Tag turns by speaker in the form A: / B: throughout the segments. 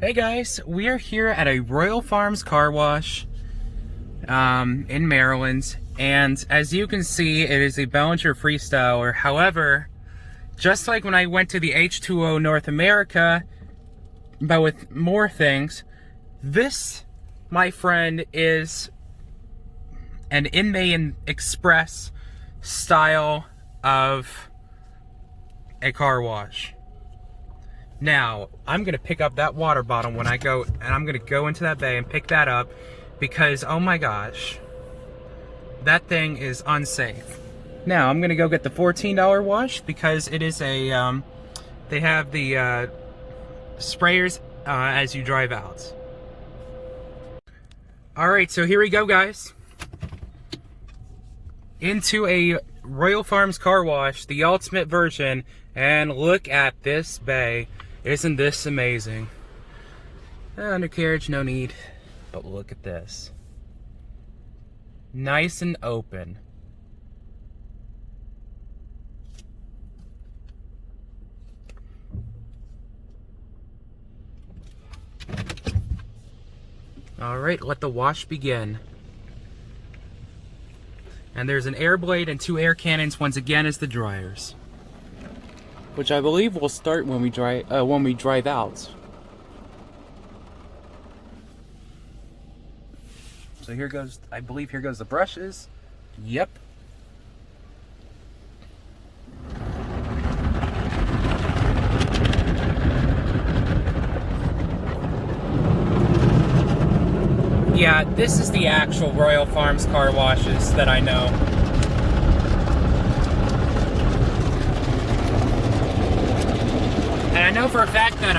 A: Hey guys, we are here at a Royal Farms car wash in Maryland, and as you can see, it is a Belanger Freestyler. However, just like when I went to the H2O North America, but with more things, this, my friend, is an Inman Express style of a car wash. Now, I'm going to pick up that water bottle when I go, and I'm going to go into that bay and pick that up because, oh my gosh, that thing is unsafe. Now, I'm going to go get the $14 wash because it is a, they have the sprayers as you drive out. Alright, so here we go, guys. Into a Royal Farms car wash, the ultimate version, and look at this bay. Isn't this amazing? Undercarriage, no need. But look at this. Nice and open. Alright, let the wash begin. And there's an Airblade and 2 air cannons once again as the dryers, which I believe will start when we drive out. So here goes, I believe here goes the brushes. Yep. Yeah, this is the actual Royal Farms car washes that I know. And I know for a fact that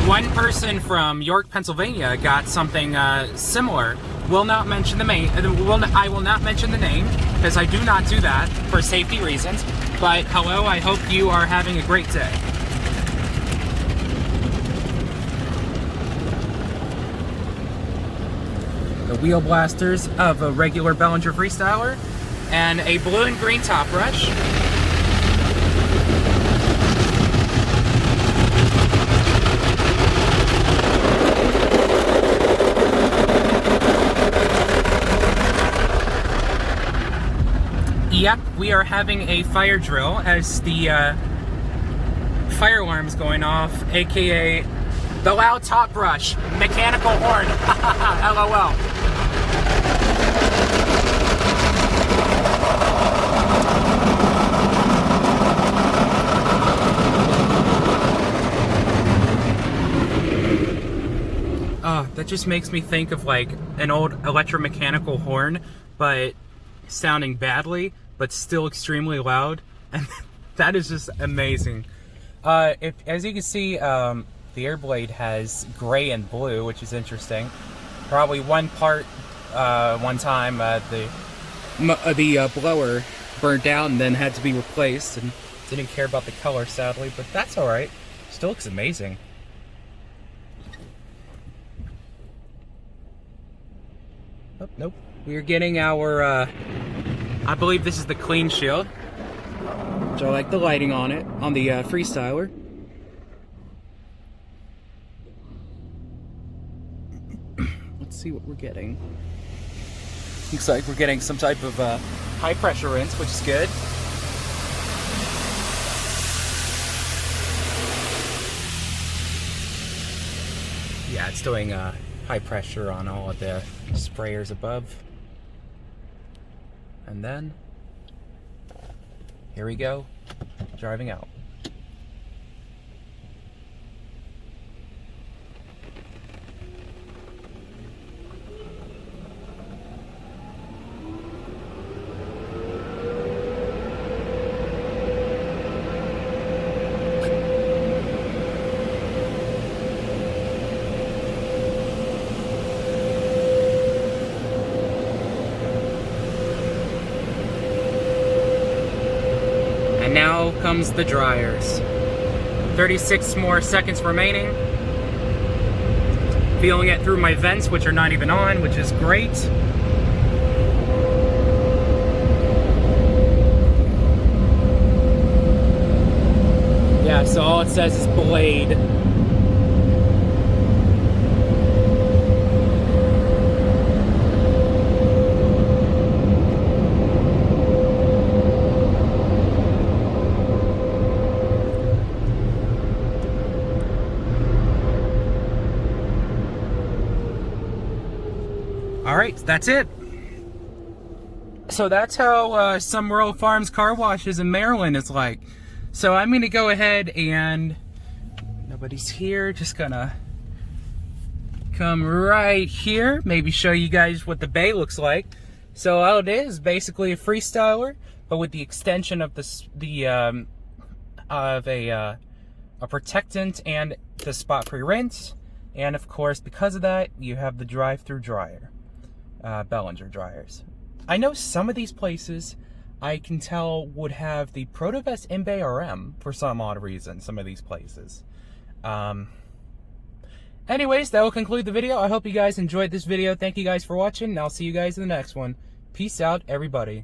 A: one person from York, Pennsylvania got something similar. Will not mention the I will not mention the name because I do not do that for safety reasons. But hello, I hope you are having a great day. The wheel blasters of a regular Belanger Freestyler and a blue and green top brush. Yep, we are having a fire drill as the fire alarm is going off, aka the loud top brush, mechanical horn, LOL. That just makes me think of like an old electromechanical horn, but sounding badly, but still extremely loud, and that is just amazing. As you can see, the Airblade has gray and blue, which is interesting. Probably one part, one time, the blower burned out and then had to be replaced, and didn't care about the color, sadly, but that's alright. Still looks amazing. Oh, nope. We are getting our, I believe this is the clean shield, which I like the lighting on it, on the Freestyler. Let's see what we're getting. Looks like we're getting some type of high pressure rinse, which is good. Yeah, it's doing high pressure on all of the sprayers above. And then, here we go, driving out. Now comes the dryers. 36 more seconds remaining. Feeling it through my vents, which are not even on, which is great. Yeah, so all it says is Blade. Alright, that's it. So that's how some Royal Farms car washes in Maryland is like. So I'm gonna go ahead and, nobody's here, just gonna come right here, maybe show you guys what the bay looks like. So all it is basically a Freestyler, but with the extension of a protectant and the spot-free rinse. And of course, because of that, you have the drive-through dryer, Belanger dryers. I know some of these places, I can tell, would have the Protovest in-bay RM for some odd reason, some of these places. Anyways, that will conclude the video. I hope you guys enjoyed this video. Thank you guys for watching, and I'll see you guys in the next one. Peace out, everybody.